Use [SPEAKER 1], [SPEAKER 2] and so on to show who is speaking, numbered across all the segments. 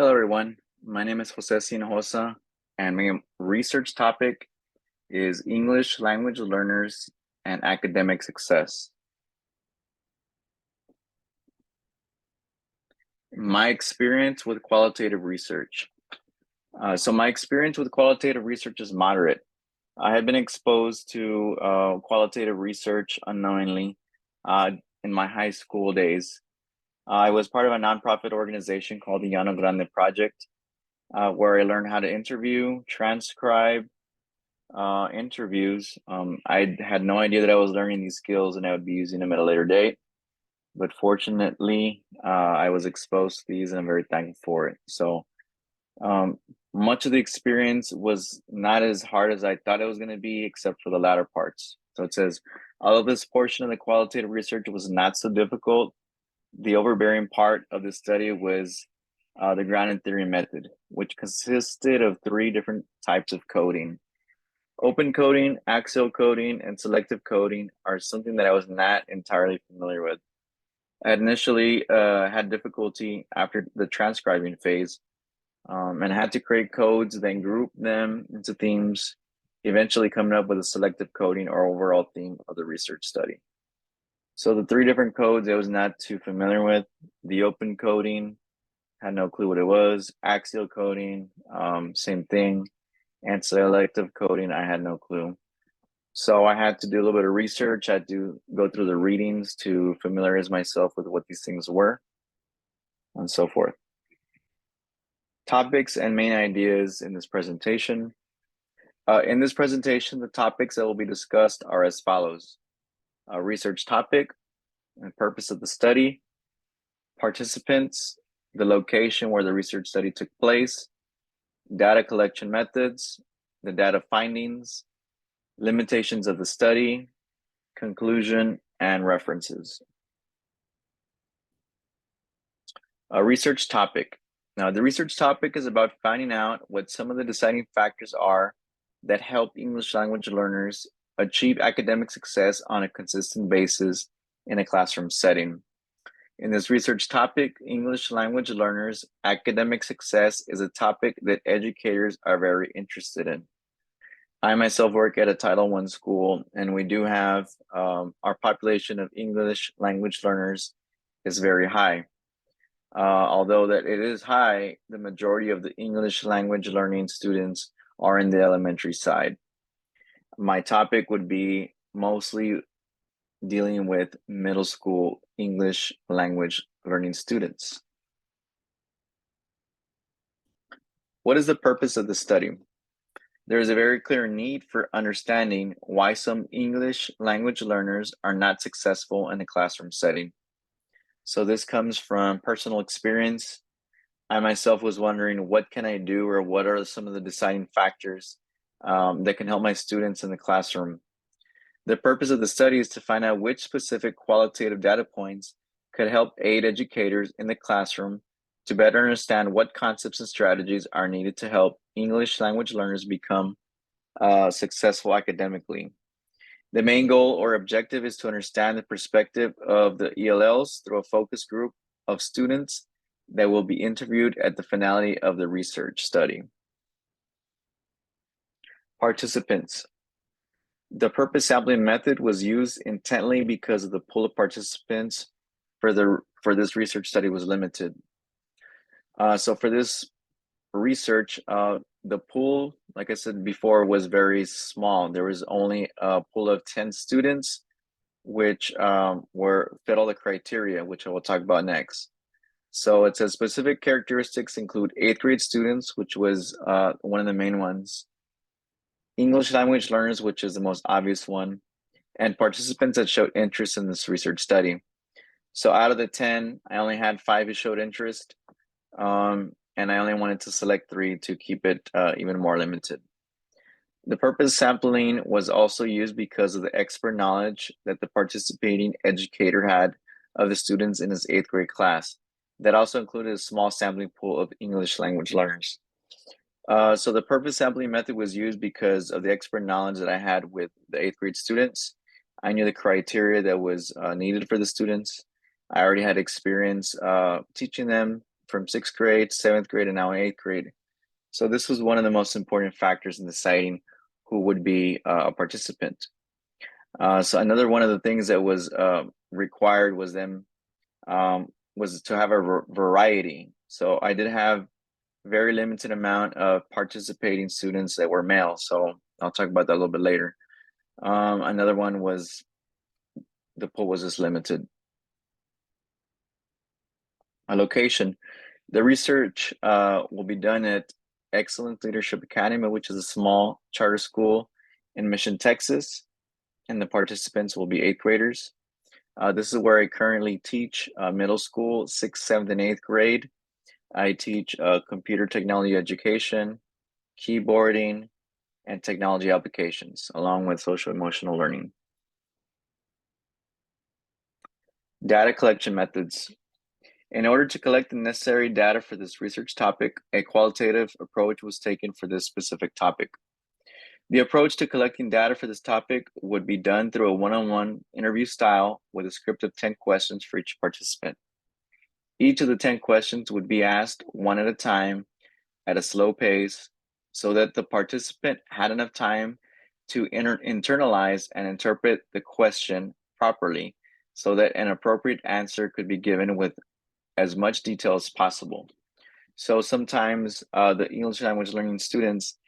[SPEAKER 1] Hello, everyone. My name is Jose Hinojosa, and my research topic is English language learners and academic success. My experience with qualitative research. My experience with qualitative research is moderate. I had been exposed to qualitative research unknowingly in my high school days. I was part of a nonprofit organization called the Llano Grande Project, where I learned how to interview, transcribe, interviews. I had no idea that I was learning these skills and I would be using them at a later date. But fortunately, I was exposed to these and I'm very thankful for it. So um, much of the experience was not as hard as I thought it was going to be, except for the latter parts. So it says, although this portion of the qualitative research was not so difficult, the overbearing part of the study was the grounded theory method, which consisted of three different types of coding. Open coding, axial coding, and selective coding are something that I was not entirely familiar with. I initially had difficulty after the transcribing phase and had to create codes, then group them into themes, eventually coming up with a selective coding or overall theme of the research study. So the three different codes I was not too familiar with. The open coding, had no clue what it was. Axial coding, same thing. And selective coding, I had no clue. So I had to do a little bit of research. I had to go through the readings to familiarize myself with what these things were and so forth. Topics and main ideas in this presentation. In this presentation, the topics that will be discussed are as follows. A research topic and purpose of the study, participants, the location where the research study took place, data collection methods, the data findings, limitations of the study, conclusion, and references. A research topic. Now, the research topic is about finding out what some of the deciding factors are that help English language learners achieve academic success on a consistent basis in a classroom setting. In this research topic, English language learners' academic success is a topic that educators are very interested in. I myself work at a Title I school, and we do have our population of English language learners is very high. Although that it is high, the majority of the English language learning students are in the elementary side. My topic would be mostly dealing with middle school English language learning students. What is the purpose of the study? There is a very clear need for understanding why some English language learners are not successful in a classroom setting. So this comes from personal experience. I myself was wondering, what can I do, or what are some of the deciding factors that can help my students in the classroom? The purpose of the study is to find out which specific qualitative data points could help aid educators in the classroom to better understand what concepts and strategies are needed to help English language learners become successful academically. The main goal or objective is to understand the perspective of the ELLs through a focus group of students that will be interviewed at the finality of the research study. Participants. The purpose sampling method was used intently because of the pool of participants for this research study was limited. So for this research, the pool, like I said before, was very small. There was only a pool of 10 students, which fit all the criteria, which I will talk about next. So it says specific characteristics include 8th grade students, which was one of the main ones, English language learners, which is the most obvious one, and participants that showed interest in this research study. So out of the 10, I only had 5 who showed interest, and I only wanted to select 3 to keep it even more limited. The purpose sampling was also used because of the expert knowledge that the participating educator had of the students in his 8th grade class. That also included a small sampling pool of English language learners. So the purpose sampling method was used because of the expert knowledge that I had with the 8th grade students. I knew the criteria that was needed for the students. I already had experience teaching them from 6th grade, 7th grade, and now in 8th grade. So this was one of the most important factors in deciding who would be a participant. So another one of the things that was required was was to have a variety. So I did have very limited amount of participating students that were male. So I'll talk about that a little bit later. Another one was the pool was just limited. A location. The research will be done at Excellence Leadership Academy, which is a small charter school in Mission, Texas, and the participants will be 8th graders. This is where I currently teach middle school, 6th, 7th, and 8th grade. I teach computer technology education, keyboarding, and technology applications, along with social emotional learning. Data collection methods. In order to collect the necessary data for this research topic, a qualitative approach was taken for this specific topic. The approach to collecting data for this topic would be done through a one-on-one interview style with a script of 10 questions for each participant. Each of the 10 questions would be asked one at a time at a slow pace so that the participant had enough time to internalize and interpret the question properly so that an appropriate answer could be given with as much detail as possible. So sometimes the English language learning students,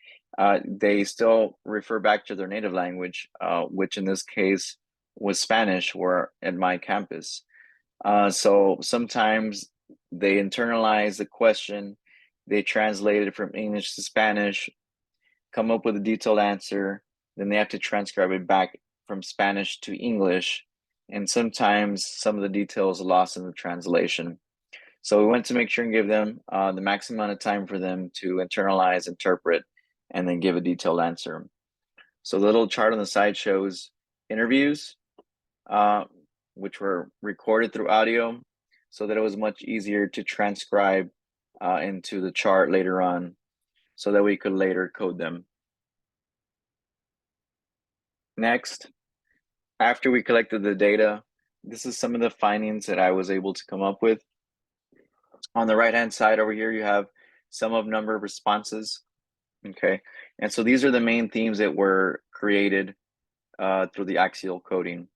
[SPEAKER 1] they still refer back to their native language, which in this case was Spanish, where at my campus. So sometimes they internalize the question, they translate it from English to Spanish, come up with a detailed answer, then they have to transcribe it back from Spanish to English, and sometimes some of the details are lost in the translation. So we want to make sure and give them the maximum amount of time for them to internalize, interpret, and then give a detailed answer. So the little chart on the side shows interviews, which were recorded through audio, so that it was much easier to transcribe into the chart later on, so that we could later code them. Next, after we collected the data, this is some of the findings that I was able to come up with. On the right-hand side over here, you have sum of number of responses, okay? And so these are the main themes that were created through the axial coding.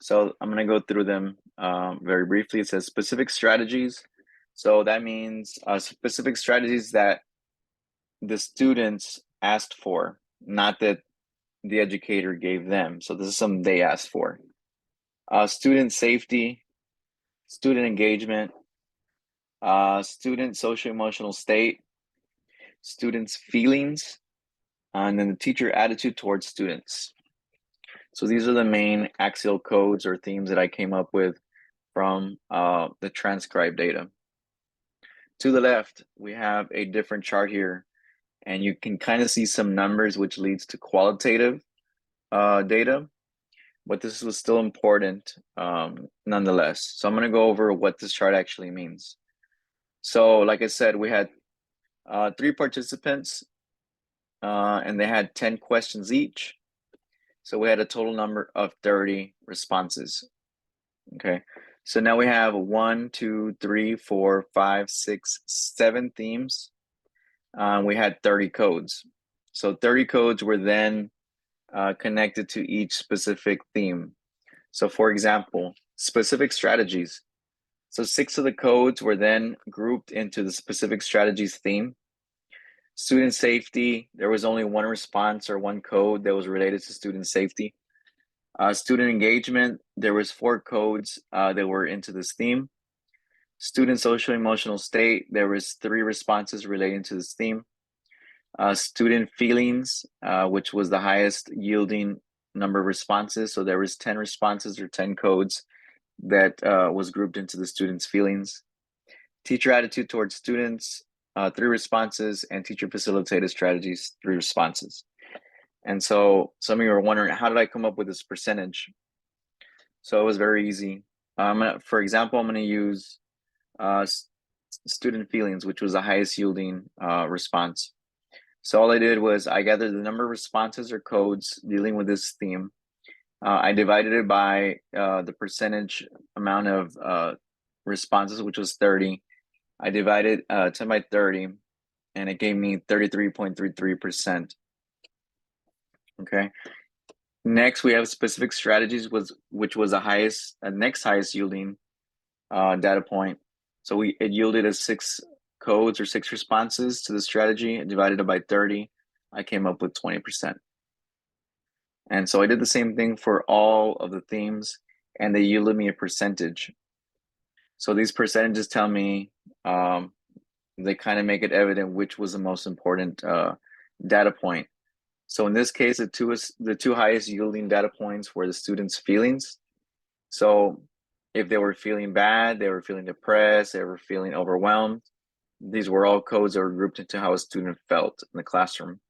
[SPEAKER 1] So I'm gonna go through them very briefly. It says specific strategies. So that means specific strategies that the students asked for, not that the educator gave them. So this is something they asked for. Student safety, student engagement, student social emotional state, students' feelings, and then the teacher attitude towards students. So these are the main axial codes or themes that I came up with from the transcribed data. To the left, we have a different chart here, and you can kind of see some numbers, which leads to qualitative data, but this was still important nonetheless. So I'm going to go over what this chart actually means. So like I said, we had 3 participants, and they had 10 questions each. So we had a total number of 30 responses. Okay, so now we have 1, 2, 3, 4, 5, 6, 7 themes. We had 30 codes. So 30 codes were then connected to each specific theme. So for example, specific strategies. So 6 of the codes were then grouped into the specific strategies theme. Student safety, there was only 1 response or 1 code that was related to student safety. Student engagement, there was 4 codes that were into this theme. Student social emotional state, there was 3 responses relating to this theme. Student feelings, which was the highest yielding number of responses. So there was 10 responses or 10 codes that was grouped into the students' feelings. Teacher attitude towards students, 3 responses, and teacher facilitated strategies, 3 responses. And so some of you are wondering, how did I come up with this percentage? So it was very easy. For example, I'm going to use student feelings, which was the highest yielding response. So all I did was I gathered the number of responses or codes dealing with this theme. I divided it by the percentage amount of responses, which was 30, I divided 10 by 30, and it gave me 33.33%. Okay. Next, we have specific strategies, which was the highest, next highest yielding data point. So it yielded as 6 codes or 6 responses to the strategy. I divided it by 30. I came up with 20%. And so I did the same thing for all of the themes, and they yielded me a percentage. So these percentages tell me, they kind of make it evident which was the most important data point. So in this case, the two highest yielding data points were the students' feelings. So if they were feeling bad, they were feeling depressed, they were feeling overwhelmed, these were all codes that were grouped into how a student felt in the classroom.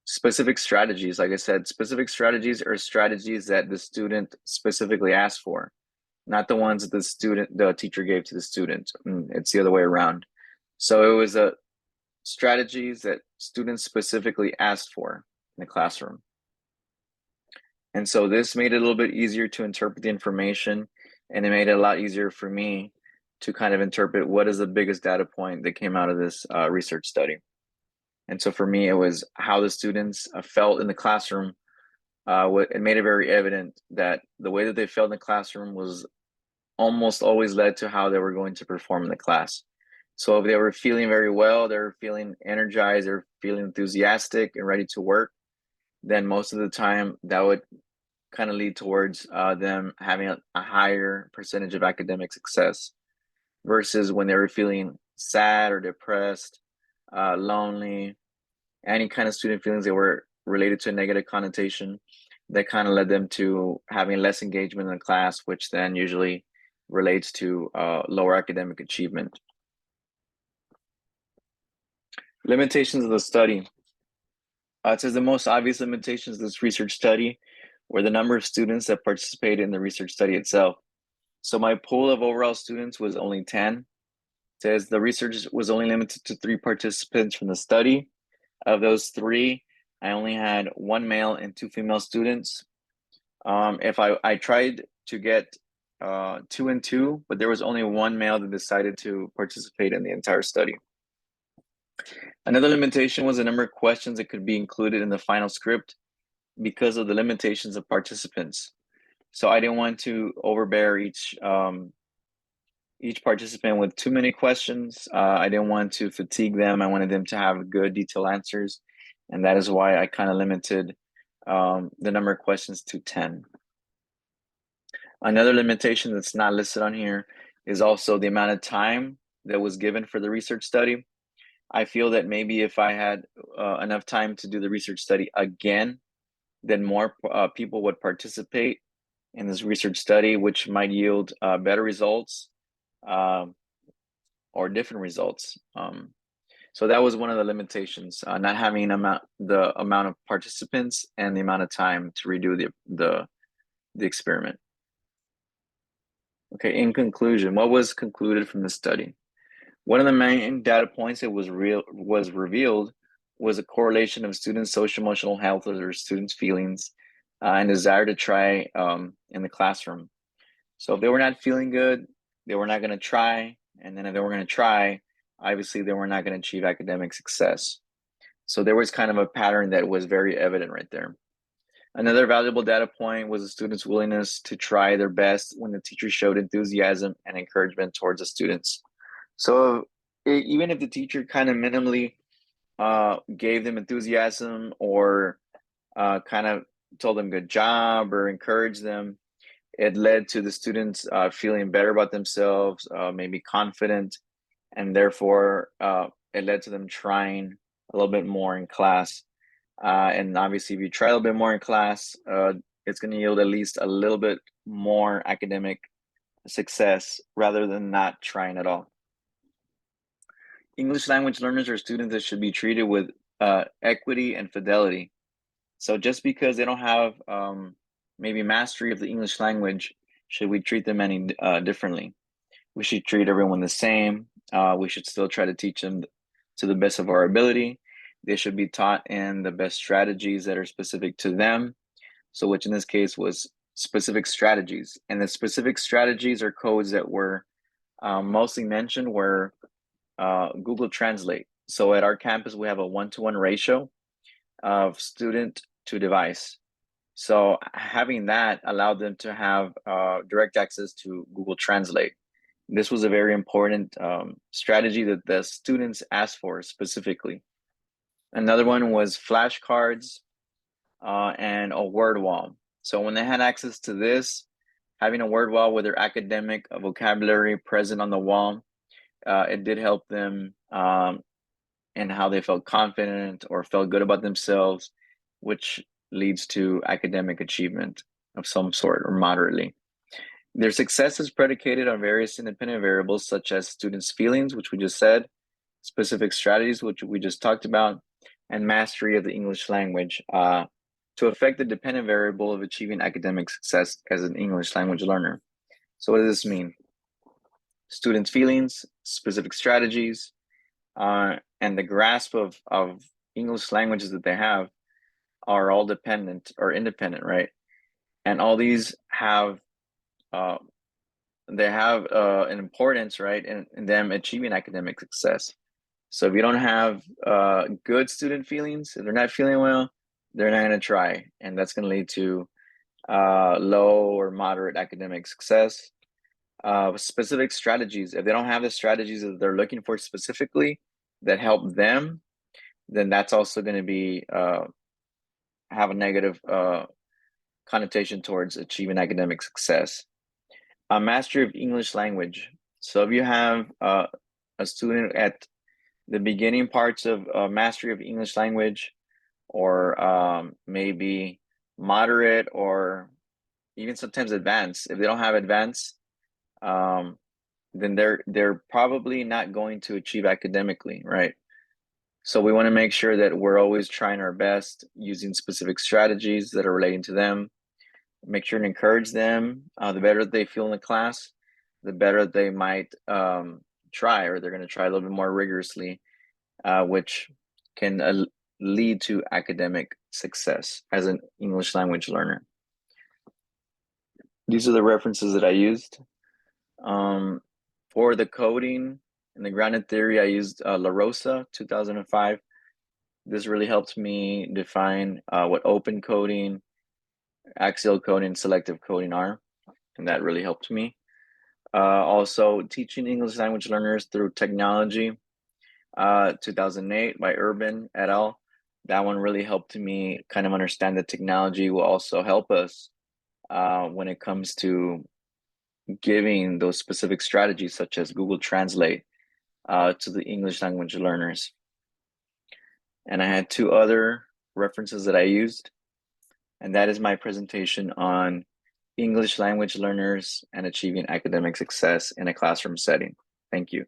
[SPEAKER 1] Specific strategies, like I said, specific strategies are strategies that the student specifically asked for, not the ones that the teacher gave to the student. It's the other way around. So it was strategies that students specifically asked for in the classroom. And so this made it a little bit easier to interpret the information, and it made it a lot easier for me to kind of interpret what is the biggest data point that came out of this research study. And so for me, it was how the students felt in the classroom. It made it very evident that the way that they felt in the classroom was almost always led to how they were going to perform in the class. So if they were feeling very well, they were feeling energized, they're feeling enthusiastic and ready to work, then most of the time that would kind of lead towards them having a higher percentage of academic success, versus when they were feeling sad or depressed, lonely, any kind of student feelings that were related to a negative connotation, that kind of led them to having less engagement in the class, which then usually relates to lower academic achievement. Limitations of the study. It says the most obvious limitations of this research study were the number of students that participated in the research study itself. So my pool of overall students was only 10. It says the research was only limited to 3 participants from the study. Of those 3, I only had 1 male and 2 female students. If I tried to get 2 and 2, but there was only 1 male that decided to participate in the entire study. Another limitation was the number of questions that could be included in the final script because of the limitations of participants. So I didn't want to overbear each participant with too many questions. I didn't want to fatigue them. I wanted them to have good, detailed answers. And that is why I kind of limited the number of questions to 10. Another limitation that's not listed on here is also the amount of time that was given for the research study. I feel that maybe if I had enough time to do the research study again, then more people would participate in this research study, which might yield better results or different results. So that was one of the limitations, not having the amount of participants and the amount of time to redo the experiment. Okay, in conclusion, what was concluded from the study? One of the main data points that was revealed was a correlation of students' social emotional health, or their students' feelings, and desire to try in the classroom. So if they were not feeling good, they were not going to try, and then if they were going to try, obviously they were not going to achieve academic success. So there was kind of a pattern that was very evident right there. Another valuable data point was the students' willingness to try their best when the teacher showed enthusiasm and encouragement towards the students. So even if the teacher kind of minimally gave them enthusiasm, or kind of told them good job or encouraged them, it led to the students feeling better about themselves, maybe confident, and therefore it led to them trying a little bit more in class. And obviously, if you try a little bit more in class, it's going to yield at least a little bit more academic success rather than not trying at all. English language learners are students that should be treated with equity and fidelity. So just because they don't have maybe mastery of the English language, should we treat them any differently? We should treat everyone the same. We should still try to teach them to the best of our ability. They should be taught in the best strategies that are specific to them. So which in this case was specific strategies. And the specific strategies are codes that were mostly mentioned were Google Translate. So at our campus, we have a 1-to-1 ratio of student to device. So having that allowed them to have direct access to Google Translate. This was a very important strategy that the students asked for specifically. Another one was flashcards and a word wall. So when they had access to this, having a word wall with their academic vocabulary present on the wall, it did help them in how they felt confident or felt good about themselves, which leads to academic achievement of some sort or moderately. Their success is predicated on various independent variables, such as students' feelings, which we just said, specific strategies, which we just talked about, and mastery of the English language to affect the dependent variable of achieving academic success as an English language learner. So what does this mean? Students' feelings, specific strategies, and the grasp of English languages that they have are all dependent or independent, right? And all these have an importance, right, in them achieving academic success. So if you don't have good student feelings, if they're not feeling well, they're not going to try, and that's going to lead to low or moderate academic success. Specific strategies, if they don't have the strategies that they're looking for specifically that help them, then that's also going to be have a negative connotation towards achieving academic success. A mastery of English language. So if you have a student at the beginning parts of mastery of English language, or maybe moderate, or even sometimes advanced. If they don't have advanced, then they're probably not going to achieve academically, right? So we want to make sure that we're always trying our best using specific strategies that are relating to them. Make sure to encourage them. The better they feel in the class, the better they might try, or they're going to try a little bit more rigorously, which can lead to academic success as an English language learner. These are the references that I used. For the coding and the grounded theory, I used La Rosa, 2005. This really helped me define what open coding, axial coding, selective coding are, and that really helped me. Also, teaching English language learners through technology, 2008 by Urban et al. That one really helped me kind of understand that technology will also help us when it comes to giving those specific strategies, such as Google Translate, to the English language learners. And I had two other references that I used, and that is my presentation on English language learners and achieving academic success in a classroom setting. Thank you.